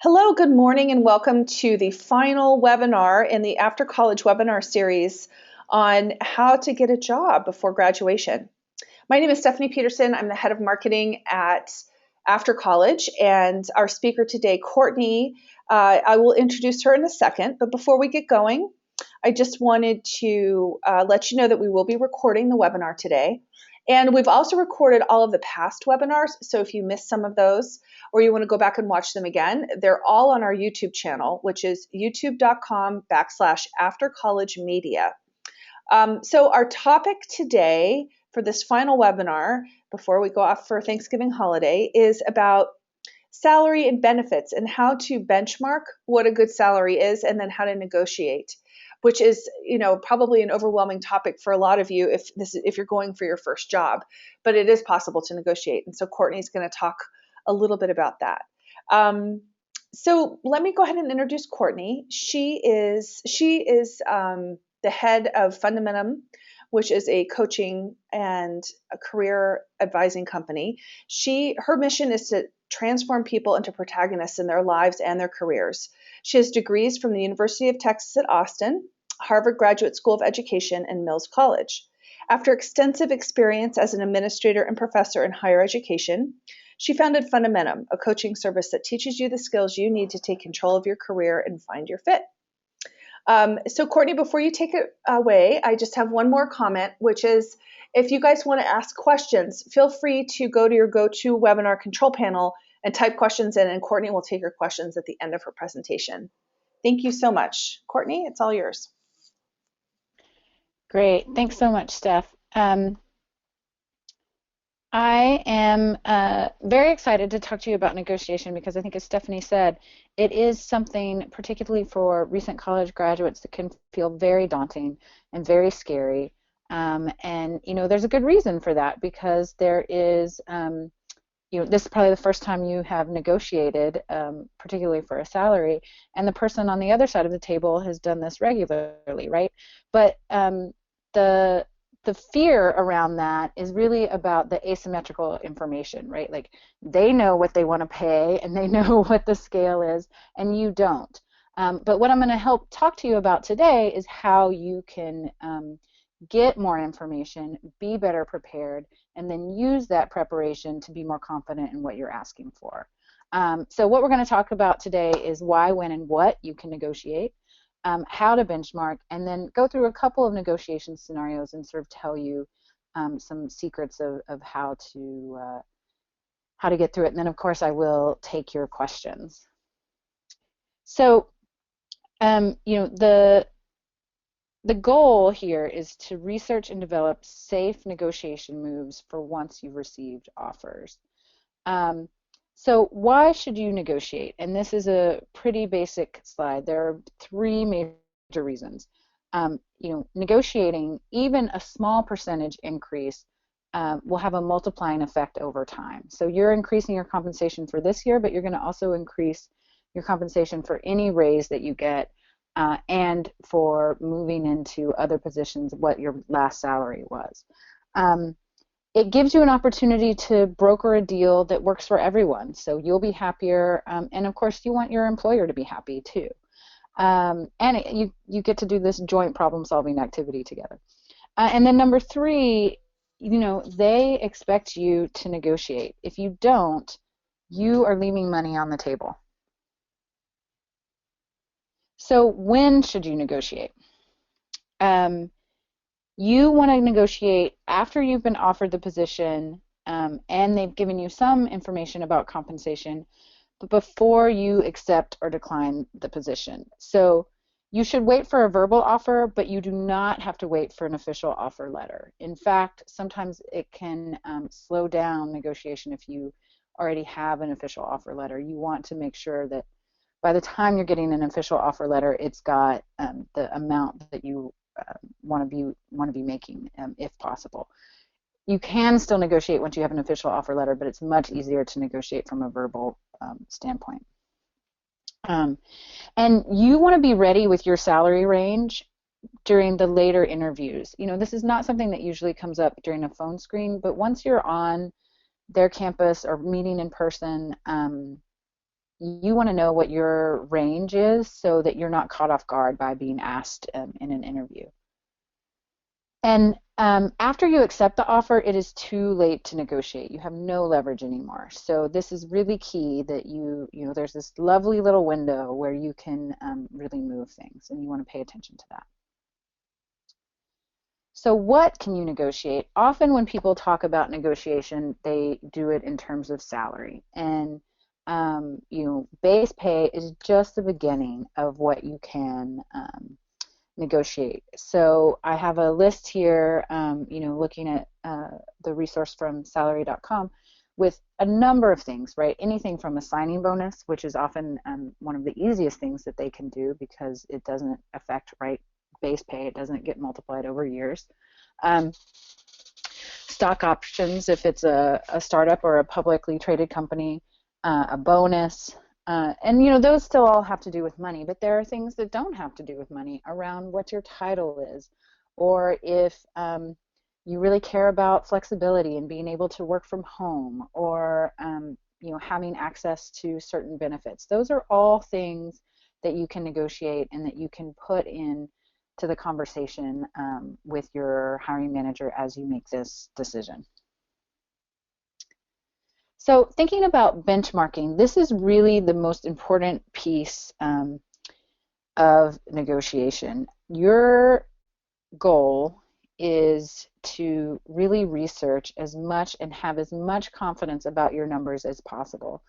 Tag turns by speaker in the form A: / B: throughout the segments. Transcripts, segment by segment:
A: Hello, good morning, and welcome to the final webinar in the After College webinar series on how to get a job before graduation. My name is Stephanie Peterson. I'm the head of marketing at After College, and our speaker today, Courtney, I will introduce her in a second, but before we get going, I just wanted to let you know that we will be recording the webinar today. And we've also recorded all of the past webinars, so if you missed some of those or you want to go back and watch them again, they're all on our YouTube channel, which is youtube.com/aftercollegemedia. So our topic today for this final webinar, before we go off for Thanksgiving holiday, is about salary and benefits and how to benchmark what a good salary is and then how to negotiate, which is, probably an overwhelming topic for a lot of you if you're going for your first job, but it is possible to negotiate. And so Courtney's going to talk a little bit about that. So let me go ahead and introduce Courtney. She is the head of Fundamentum, which is a coaching and a career advising company. Her mission is to transform people into protagonists in their lives and their careers. She has degrees from the University of Texas at Austin, Harvard Graduate School of Education, and Mills College. After extensive experience as an administrator and professor in higher education, she founded Fundamentum, a coaching service that teaches you the skills you need to take control of your career and find your fit. So Courtney, before you take it away, I just have one more comment, which is if you guys want to ask questions, feel free to go to your GoToWebinar control panel and type questions in, and Courtney will take your questions at the end of her presentation. Thank you so much. Courtney, it's all yours.
B: Great. Thanks so much, Steph. I am very excited to talk to you about negotiation because I think, as Stephanie said, it is something, particularly for recent college graduates, that can feel very daunting and very scary. And, there's a good reason for that because there is, this is probably the first time you have negotiated, particularly for a salary, and the person on the other side of the table has done this regularly, right? But the fear around that is really about the asymmetrical information, right? Like they know what they want to pay and they know what the scale is and you don't. But what I'm going to help talk to you about today is how you can get more information, be better prepared, and then use that preparation to be more confident in what you're asking for. So what we're going to talk about today is why, when, and what you can negotiate. How to benchmark, and then go through a couple of negotiation scenarios and sort of tell you some secrets of how to get through it. And then, of course, I will take your questions. So, the goal here is to research and develop safe negotiation moves for once you've received offers. So why should you negotiate? And this is a pretty basic slide. There are three major reasons. Negotiating, even a small percentage increase, will have a multiplying effect over time. So you're increasing your compensation for this year, but you're going to also increase your compensation for any raise that you get and for moving into other positions, what your last salary was. It gives you an opportunity to broker a deal that works for everyone, so you'll be happier, and of course you want your employer to be happy too. You get to do this joint problem-solving activity together. And then number three, they expect you to negotiate. If you don't, you are leaving money on the table. So when should you negotiate? You want to negotiate after you've been offered the position and they've given you some information about compensation, but before you accept or decline the position. So you should wait for a verbal offer, but you do not have to wait for an official offer letter. In fact, sometimes it can slow down negotiation if you already have an official offer letter. You want to make sure that by the time you're getting an official offer letter, it's got the amount that you want to be making, if possible. You can still negotiate once you have an official offer letter, but it's much easier to negotiate from a verbal standpoint. And you want to be ready with your salary range during the later interviews. This is not something that usually comes up during a phone screen, but once you're on their campus or meeting in person, you want to know what your range is so that you're not caught off guard by being asked in an interview. And after you accept the offer, it is too late to negotiate. You have no leverage anymore. So this is really key that there's this lovely little window where you can really move things, and you want to pay attention to that. So what can you negotiate? Often when people talk about negotiation, they do it in terms of salary. And base pay is just the beginning of what you can negotiate. So I have a list here, looking at the resource from salary.com with a number of things, right? Anything from a signing bonus, which is often one of the easiest things that they can do because it doesn't affect, right, base pay. It doesn't get multiplied over years. Stock options, if it's a startup or a publicly traded company, a bonus, and those still all have to do with money, but there are things that don't have to do with money around what your title is, or if you really care about flexibility and being able to work from home, or having access to certain benefits. Those are all things that you can negotiate and that you can put in to the conversation with your hiring manager as you make this decision. So thinking about benchmarking, this is really the most important piece of negotiation. Your goal is to really research as much and have as much confidence about your numbers as possible.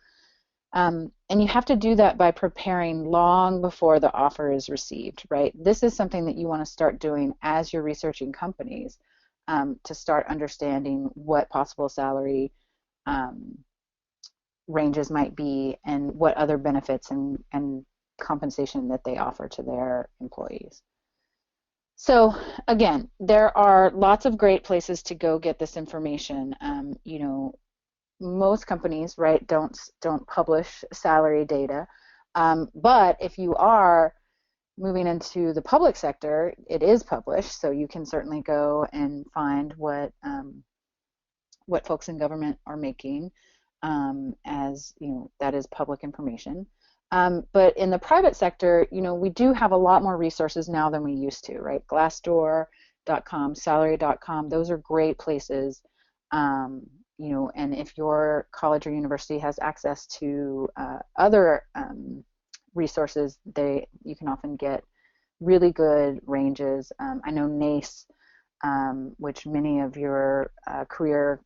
B: And you have to do that by preparing long before the offer is received, right? This is something that you want to start doing as you're researching companies to start understanding what possible salary ranges might be and what other benefits and compensation that they offer to their employees. So again, there are lots of great places to go get this information. Most companies, right, don't publish salary data, but if you are moving into the public sector, it is published, so you can certainly go and find what folks in government are making, as that is public information. But in the private sector, we do have a lot more resources now than we used to, right? Glassdoor.com, salary.com, those are great places. And if your college or university has access to other resources, you can often get really good ranges. I know NACE, which many of your career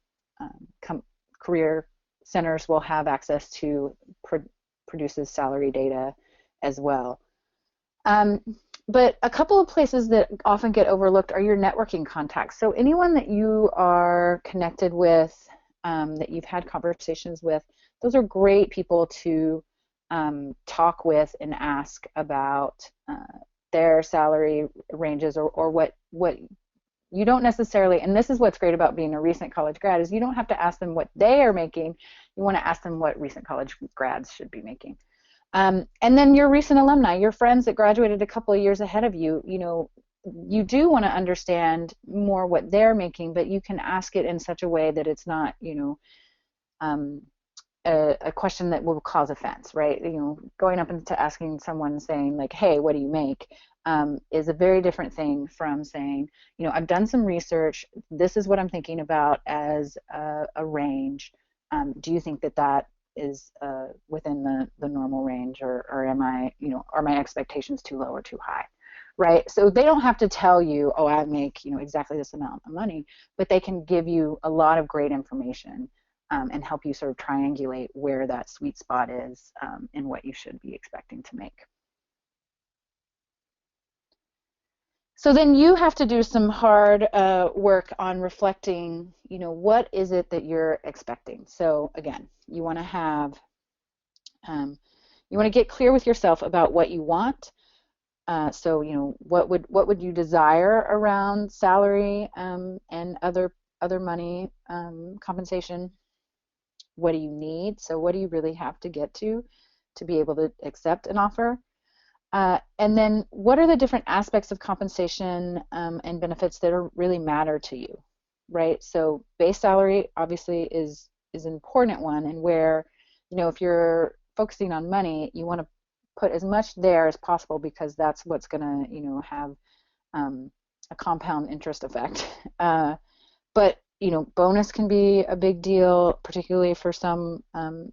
B: centers will have access to, produces salary data as well. But a couple of places that often get overlooked are your networking contacts. So anyone that you are connected with, that you've had conversations with, those are great people to talk with and ask about their salary ranges, or what you don't necessarily, and this is what's great about being a recent college grad, is you don't have to ask them what they are making. You want to ask them what recent college grads should be making. And then your recent alumni, your friends that graduated a couple of years ahead of you, you do want to understand more what they're making, but you can ask it in such a way that it's not, a question that will cause offense, right? Going up into asking someone saying like, hey, what do you make? Is a very different thing from saying, I've done some research, this is what I'm thinking about as a range. Do you think that is within the normal range, or am I, are my expectations too low or too high, right? So they don't have to tell you, oh, I make, exactly this amount of money, but they can give you a lot of great information and help you sort of triangulate where that sweet spot is and what you should be expecting to make. So then you have to do some hard work on reflecting, what is it that you're expecting? So again, you want to have, you want to get clear with yourself about what you want. So what would you desire around salary and other money compensation? What do you need? So what do you really have to get to be able to accept an offer? And then what are the different aspects of compensation and benefits that really matter to you, right? So base salary obviously is an important one, and where, if you're focusing on money, you want to put as much there as possible because that's what's going to, have a compound interest effect. But bonus can be a big deal, particularly for some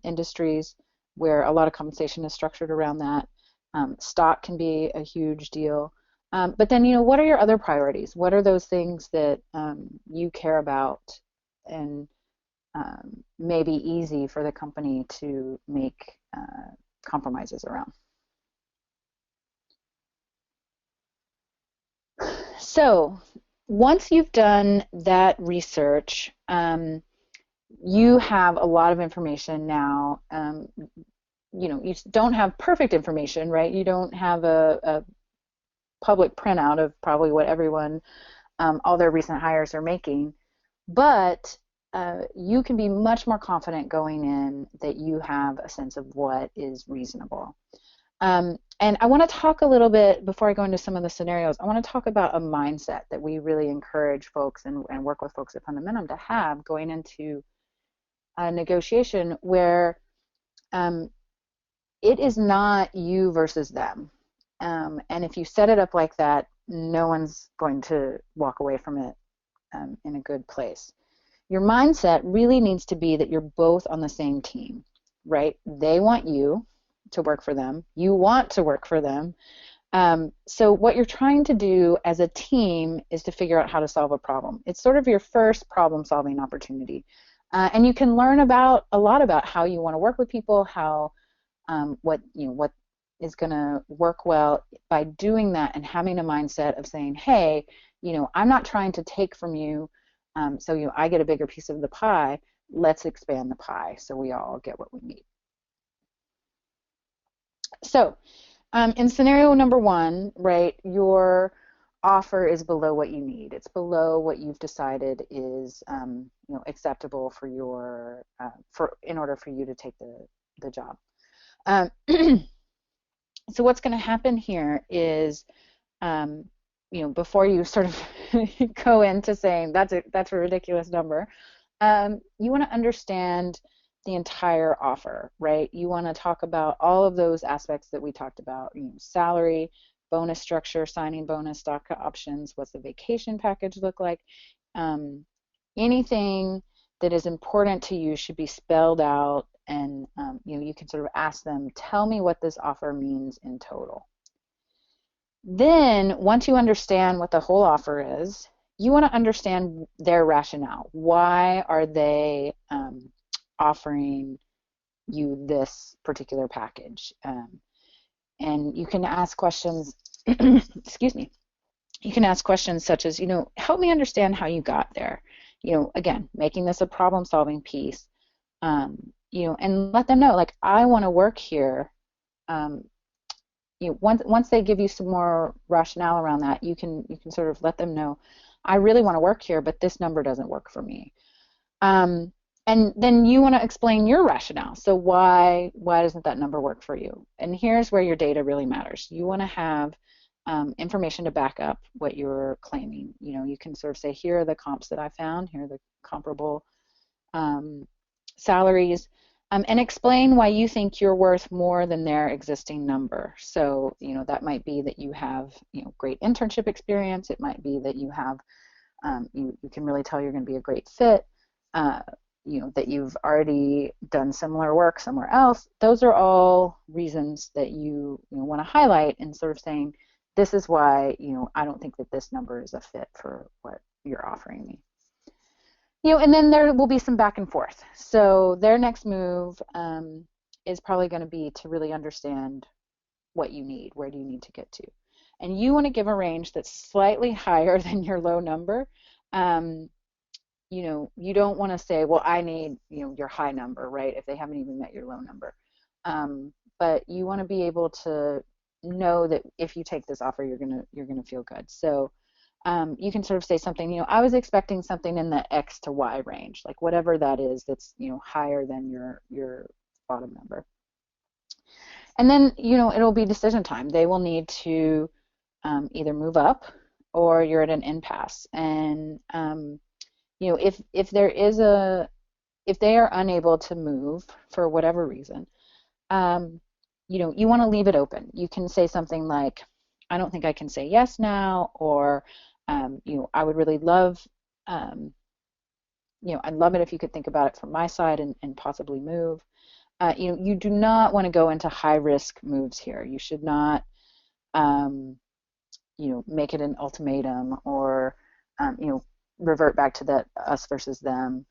B: industries where a lot of compensation is structured around that. Stock can be a huge deal. But then, what are your other priorities? What are those things that you care about and may be easy for the company to make compromises around? So once you've done that research, you have a lot of information now. You don't have perfect information, right? You don't have a public printout of probably what everyone, all their recent hires are making, but you can be much more confident going in that you have a sense of what is reasonable. And I want to talk a little bit, before I go into some of the scenarios, I want to talk about a mindset that we really encourage folks and work with folks at Fundamentum to have going into a negotiation where it is not you versus them. And if you set it up like that, no one's going to walk away from it in a good place. Your mindset really needs to be that you're both on the same team, right? They want you to work for them. You want to work for them. So what you're trying to do as a team is to figure out how to solve a problem. It's sort of your first problem-solving opportunity. And you can learn a lot about how you want to work with people, how what is going to work well by doing that and having a mindset of saying, hey, I'm not trying to take from you, so I get a bigger piece of the pie. Let's expand the pie so we all get what we need. So in scenario number one, right, your offer is below what you need. It's below what you've decided is acceptable for your in order for you to take the job. So what's going to happen here is, before you sort of go into saying that's a ridiculous number, you want to understand the entire offer, right? You want to talk about all of those aspects that we talked about, salary, bonus structure, signing bonus, stock options, what's the vacation package look like? Anything that is important to you should be spelled out, and you can sort of ask them, tell me what this offer means in total. Then once you understand what the whole offer is, you want to understand their rationale. Why are they offering you this particular package? And you can ask questions, excuse me, you can ask questions such as, help me understand how you got there. Again, making this a problem-solving piece, and let them know, like, I want to work here. Once they give you some more rationale around that, you can sort of let them know, I really want to work here, but this number doesn't work for me. And then you want to explain your rationale. So why doesn't that number work for you? And here's where your data really matters. You want to have information to back up what you're claiming. You can sort of say, here are the comps that I found, here are the comparable salaries, and explain why you think you're worth more than their existing number. So, that might be that you have, great internship experience. It might be that you have, you can really tell you're going to be a great fit. That you've already done similar work somewhere else. Those are all reasons that you want to highlight, and sort of saying, this is why I don't think that this number is a fit for what you're offering me. And then there will be some back and forth. So their next move is probably going to be to really understand what you need. Where do you need to get to? And you want to give a range that's slightly higher than your low number. You don't want to say, well, I need, your high number, right? If they haven't even met your low number. But you want to be able to know that if you take this offer, you're gonna feel good. So you can sort of say something, I was expecting something in the X to Y range, like whatever that is, that's higher than your bottom number. And then it'll be decision time. They will need to either move up, or you're at an impasse. And if they are unable to move for whatever reason, um, you want to leave it open. You can say something like, I don't think I can say yes now, or, I would really love, um, I'd love it if you could think about it from my side and possibly move. You do not want to go into high risk moves here. You should not, um, make it an ultimatum or, revert back to that us versus them,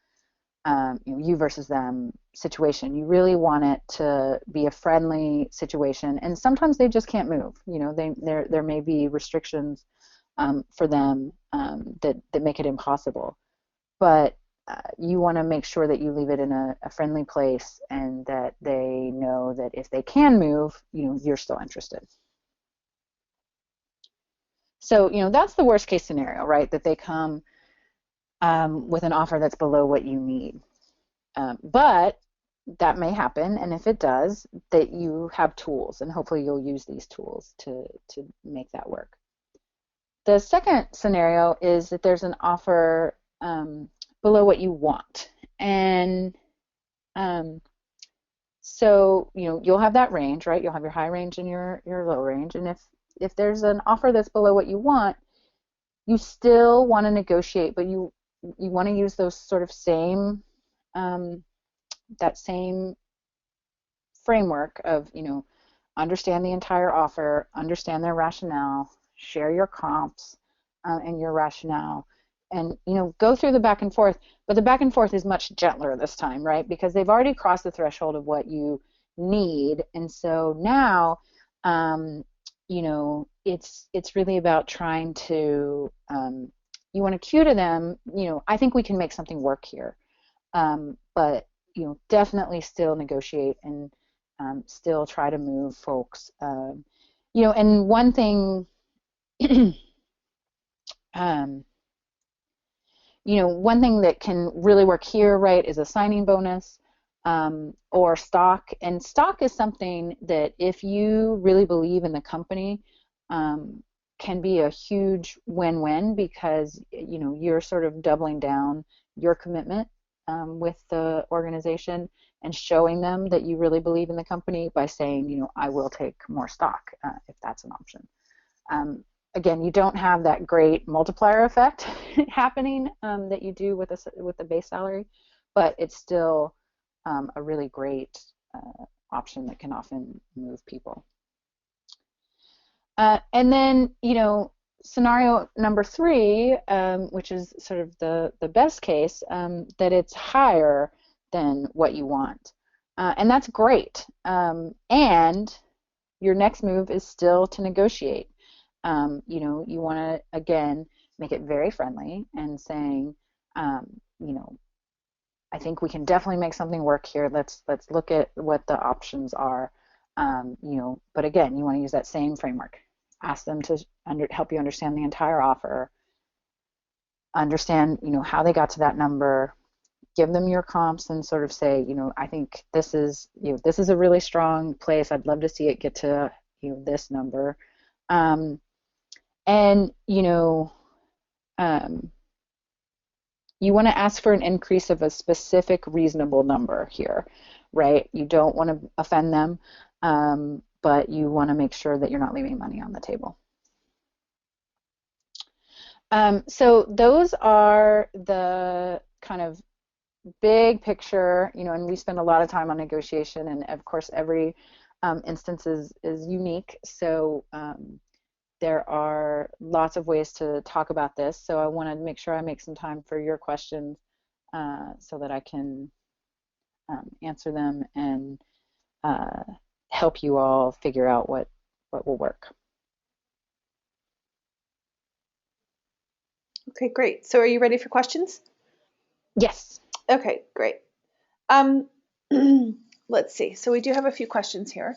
B: you versus them situation. You really want it to be a friendly situation, and sometimes they just can't move. There may be restrictions for them that make it impossible, but you want to make sure that you leave it in a friendly place and that they know that if they can move, you're still interested. So, that's the worst case scenario, right? That they come with an offer that's below what you need. But that may happen, and if it does, that you have tools, and hopefully you'll use these tools to make that work. The second scenario is that there's an offer below what you want, and um, so you'll have that range, right? You'll have your high range and your low range, and if there's an offer that's below what you want, you still want to negotiate, but you want to use those sort of same um, that same framework of, understand the entire offer, understand their rationale, share your comps and your rationale, and, go through the back and forth. But the back and forth is much gentler this time, right? Because they've already crossed the threshold of what you need. And so now, it's really about trying to, you want to cue to them, I think we can make something work here. But definitely still negotiate and still try to move folks. And one thing, um, one thing that can really work here, right, is a signing bonus or stock. And stock is something that if you really believe in the company, can be a huge win-win because you're sort of doubling down your commitment with the organization and showing them that you really believe in the company by saying, I will take more stock if that's an option. Um, Again, you don't have that great multiplier effect happening that you do with the base salary, but it's still a really great option that can often move people. And then, scenario number three, which is sort of the best case, that it's higher than what you want. And that's great. And your next move is still to negotiate. You want to, again, make it very friendly and saying, I think we can definitely make something work here. Let's look at what the options are. But again, you want to use that same framework. Ask them to help you understand the entire offer, understand, how they got to that number, give them your comps and sort of say, I think this is a really strong place. I'd love to see it get to, this number. And, um, you want to ask for an increase of a specific reasonable number here, right? You don't want to offend them, but you want to make sure that you're not leaving money on the table. So those are the kind of big picture, and we spend a lot of time on negotiation, and of course every instance is unique. So there are lots of ways to talk about this. So I want to make sure I make some time for your questions so that I can answer them and help you all figure out what will work.
A: Okay, great. So are you ready for questions?
B: Yes.
A: Okay, great. Let's see. So we do have a few questions here.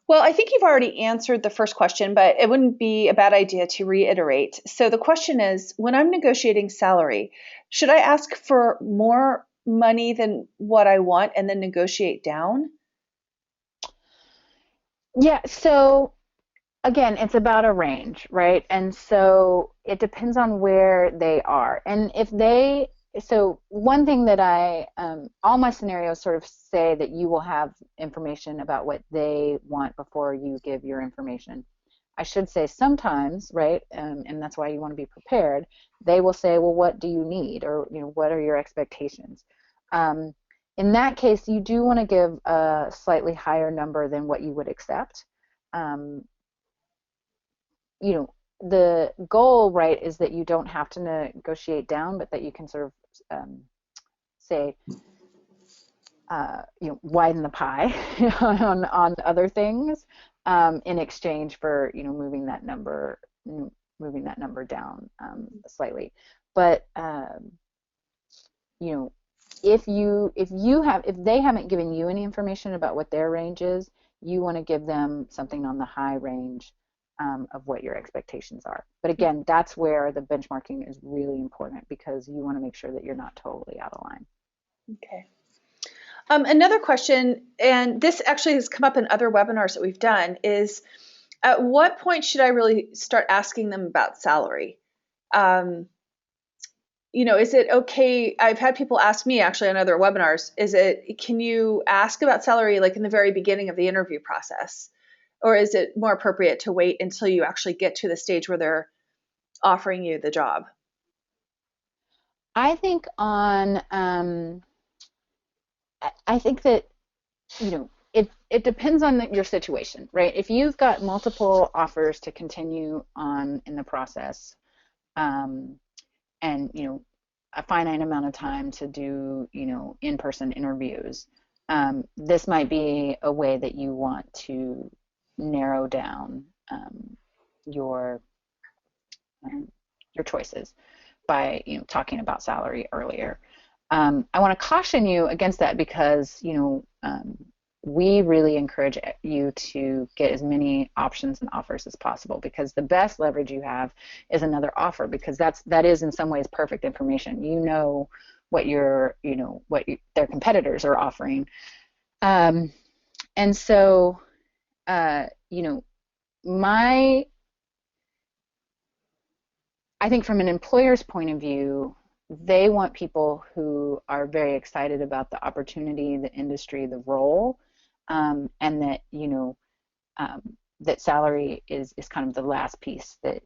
A: Well, I think you've already answered the first question, but it wouldn't be a bad idea to reiterate. So the question is, when I'm negotiating salary, should I ask for more money than what I want and then negotiate down?
B: Yeah, so again, it's about a range, right? And so it depends on where they are. And if they So one thing that all my scenarios sort of say that you will have information about what they want before you give your information. I should say sometimes, right, and that's why you want to be prepared. They will say, well, what do you need, or what are your expectations? Um, in that case, you do want to give a slightly higher number than what you would accept. Um, you know, the goal, right, is that you don't have to negotiate down, but that you can sort of say, widen the pie on other things in exchange for moving that number down slightly. But you know, if they haven't given you any information about what their range is, you want to give them something on the high range of what your expectations are. But again, that's where the benchmarking is really important, because you want to make sure that you're not totally out of line.
A: Okay. Another question, and this actually has come up in other webinars that we've done, is at what point should I really start asking them about salary? Is it okay? I've had people ask me actually on other webinars, can you ask about salary like in the very beginning of the interview process? Or is it more appropriate to wait until you actually get to the stage where they're offering you the job?
B: I think I think that it depends on your situation, right? If you've got multiple offers to continue on in the process, um, and a finite amount of time to do in-person interviews, this might be a way that you want to narrow down your your choices by talking about salary earlier. I want to caution you against that, because we really encourage you to get as many options and offers as possible, because the best leverage you have is another offer, because that is in some ways perfect information. What their competitors are offering, and so my I think from an employer's point of view, they want people who are very excited about the opportunity, the industry, the role, and that um, that salary is kind of the last piece that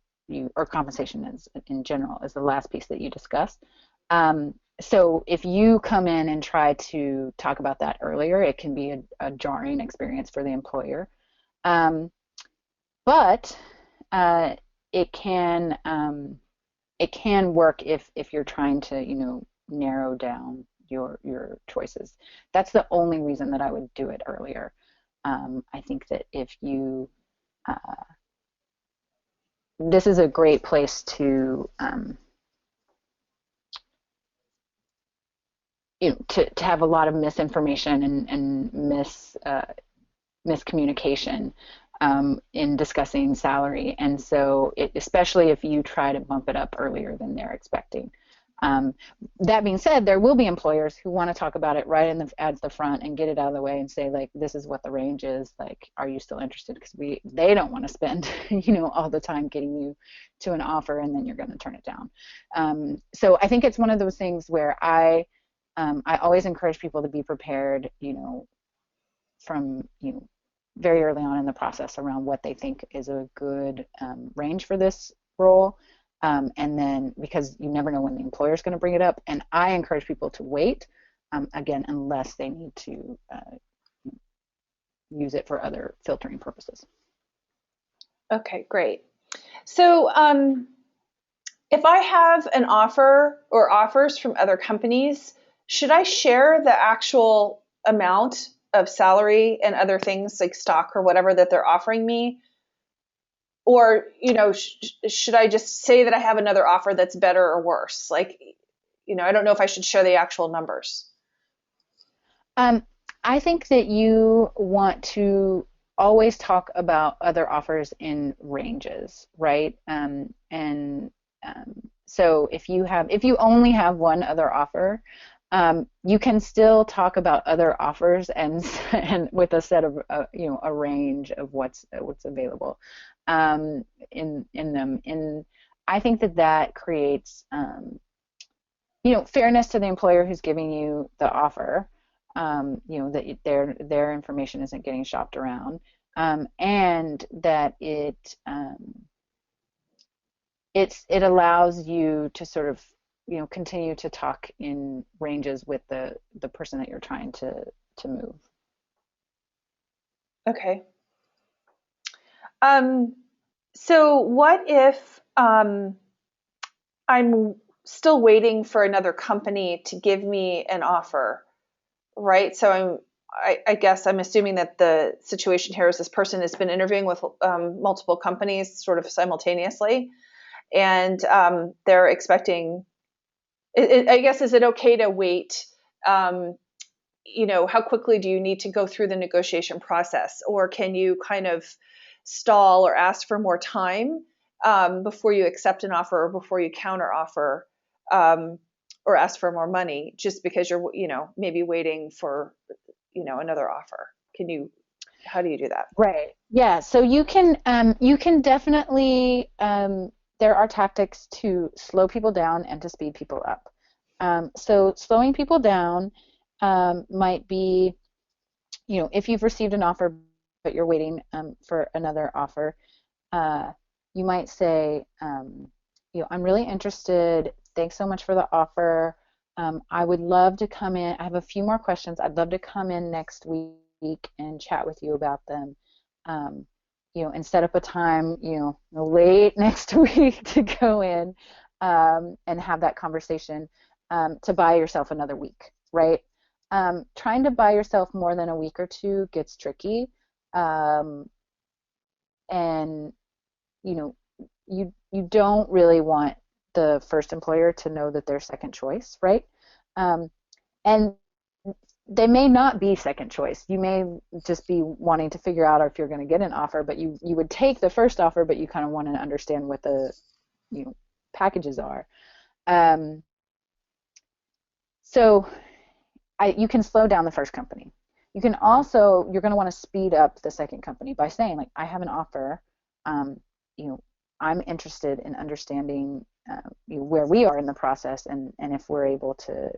B: or compensation is in general is the last piece that you discuss. So if you come in and try to talk about that earlier, it can be a jarring experience for the employer. But it can it can work if you're trying to narrow down your choices. That's the only reason that I would do it earlier. I think that if you this is a great place to to have a lot of misinformation and miscommunication in discussing salary, and so especially if you try to bump it up earlier than they're expecting. That being said, there will be employers who want to talk about it right at the front and get it out of the way and say, like, this is what the range is. Like, are you still interested? Because they don't want to spend all the time getting you to an offer and then you're going to turn it down. So I think it's one of those things where I always encourage people to be prepared, from very early on in the process around what they think is a good range for this role. And then, because you never know when the employer is going to bring it up, and I encourage people to wait, again, unless they need to use it for other filtering purposes.
A: Okay, great. So if I have an offer or offers from other companies, should I share the actual amount of salary and other things like stock or whatever that they're offering me? Or, should I just say that I have another offer that's better or worse? Like, I don't know if I should share the actual numbers.
B: I think that you want to always talk about other offers in ranges, right? And so if you only have one other offer, you can still talk about other offers and with a set of a range of what's available in them. And I think that creates fairness to the employer who's giving you the offer, that their information isn't getting shopped around, and that it allows you to sort of continue to talk in ranges with the person that you're trying to move.
A: Okay. Um, so what if I'm still waiting for another company to give me an offer, right? So I guess I'm assuming that the situation here is this person has been interviewing with multiple companies sort of simultaneously, and they're expecting. I guess, is it okay to wait? Um, how quickly do you need to go through the negotiation process, or can you kind of stall or ask for more time before you accept an offer or before you counter offer, um, or ask for more money just because you're maybe waiting for another offer? How do you do that?
B: Right. Yeah. So you can definitely there are tactics to slow people down and to speed people up. So slowing people down might be, if you've received an offer but you're waiting for another offer, uh, you might say, I'm really interested. Thanks so much for the offer. I would love to come in. I have a few more questions. I'd love to come in next week and chat with you about them. Um, and set up a time, late next week to go in and have that conversation to buy yourself another week, right? Trying to buy yourself more than a week or two gets tricky. Um, and you know, you don't really want the first employer to know that they're second choice, right? Um, and they may not be second choice. You may just be wanting to figure out if you're going to get an offer, but you would take the first offer, but you kind of want to understand what the packages are. Um, so you can slow down the first company. You can also, you're going to want to speed up the second company by saying, like, I have an offer. Um, you know, I'm interested in understanding where we are in the process, and if we're able to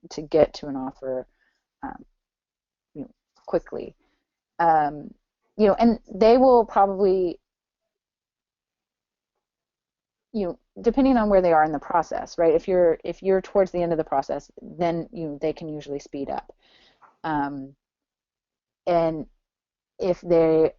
B: to get to an offer um, you know, quickly. Um, and they will probably, depending on where they are in the process, right? If you're towards the end of the process, then they can usually speed up. Um, and if they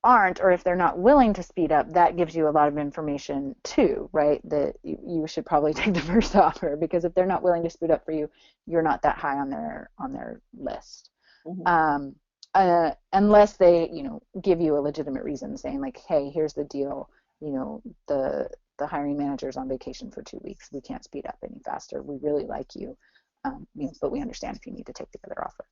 B: aren't, or if they're not willing to speed up, that gives you a lot of information too, right? That you should probably take the first offer, because if they're not willing to speed up for you, you're not that high on their list.
A: Mm-hmm.
B: Unless they, give you a legitimate reason, saying like, hey, here's the deal, the hiring manager's on vacation for 2 weeks. We can't speed up any faster. We really like you, but we understand if you need to take the other offer.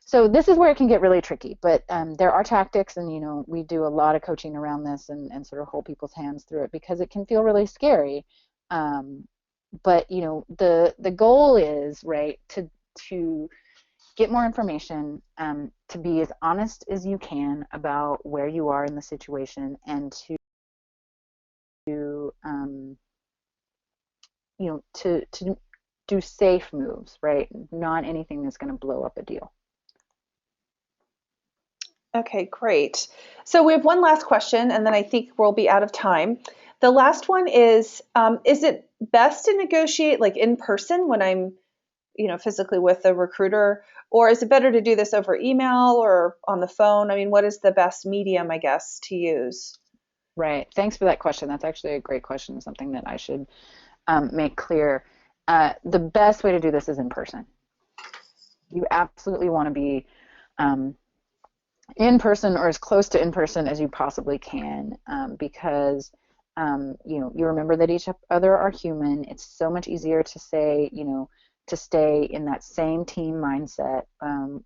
B: So this is where it can get really tricky, but there are tactics, and we do a lot of coaching around this, and sort of hold people's hands through it, because it can feel really scary. But the goal is, right, to get more information, to be as honest as you can about where you are in the situation, and um, to do safe moves, right? Not anything that's going to blow up a deal.
A: Okay, great. So we have one last question, and then I think we'll be out of time. The last one is it best to negotiate like in person when I'm, physically with the recruiter, or is it better to do this over email or on the phone? I mean, what is the best medium, I guess, to use?
B: Right. Thanks for that question. That's actually a great question, something that I should make clear. The best way to do this is in person. You absolutely want to be um, in person, or as close to in person as you possibly can, because you remember that each other are human. It's so much easier to say, to stay in that same team mindset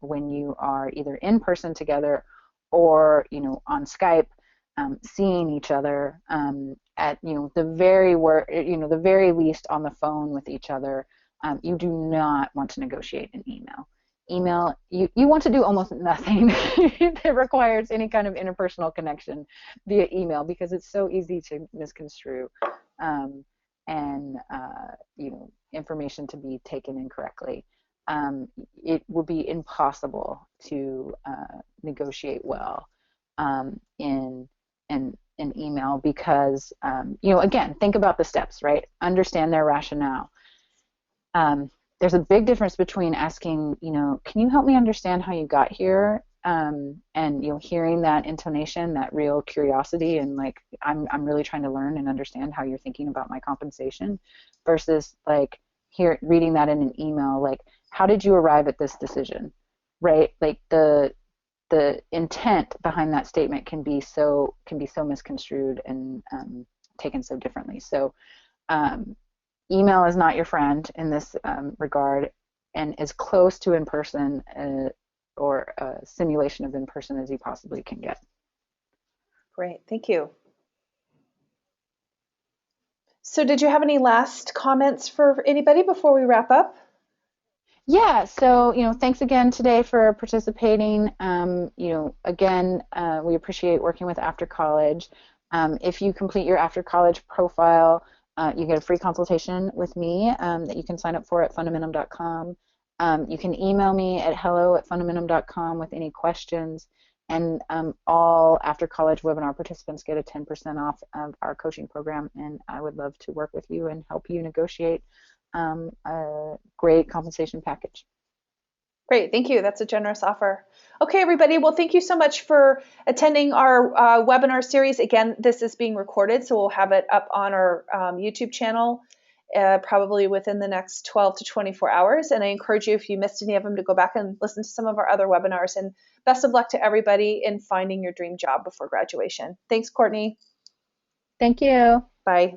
B: when you are either in person together, or on Skype, seeing each other at the very least on the phone with each other. You do not want to negotiate in email. You want to do almost nothing that requires any kind of interpersonal connection via email, because it's so easy to misconstrue. and information to be taken incorrectly, it will be impossible to negotiate well in an email because again, think about the steps, right? Understand their rationale. There's a big difference between asking, can you help me understand how you got here? And hearing that intonation, that real curiosity, and like I'm really trying to learn and understand how you're thinking about my compensation, versus like reading that in an email, like how did you arrive at this decision, right? Like the intent behind that statement can be so misconstrued and taken so differently. So um, email is not your friend in this regard, and as close to in person or a simulation of in person as you possibly can get.
A: Great, thank you. So did you have any last comments for anybody before we wrap up?
B: Yeah, so thanks again today for participating. Again, we appreciate working with After College. If you complete your After College profile, you get a free consultation with me that you can sign up for at fundamentum.com. You can email me at hello@fundamentum.com with any questions. And all After College webinar participants get a 10% off of our coaching program. And I would love to work with you and help you negotiate a great compensation package.
A: Great, thank you. That's a generous offer. Okay, everybody. Well, thank you so much for attending our webinar series. Again, this is being recorded, so we'll have it up on our YouTube channel probably within the next 12 to 24 hours. And I encourage you, if you missed any of them, to go back and listen to some of our other webinars. And best of luck to everybody in finding your dream job before graduation. Thanks, Courtney.
B: Thank you.
A: Bye.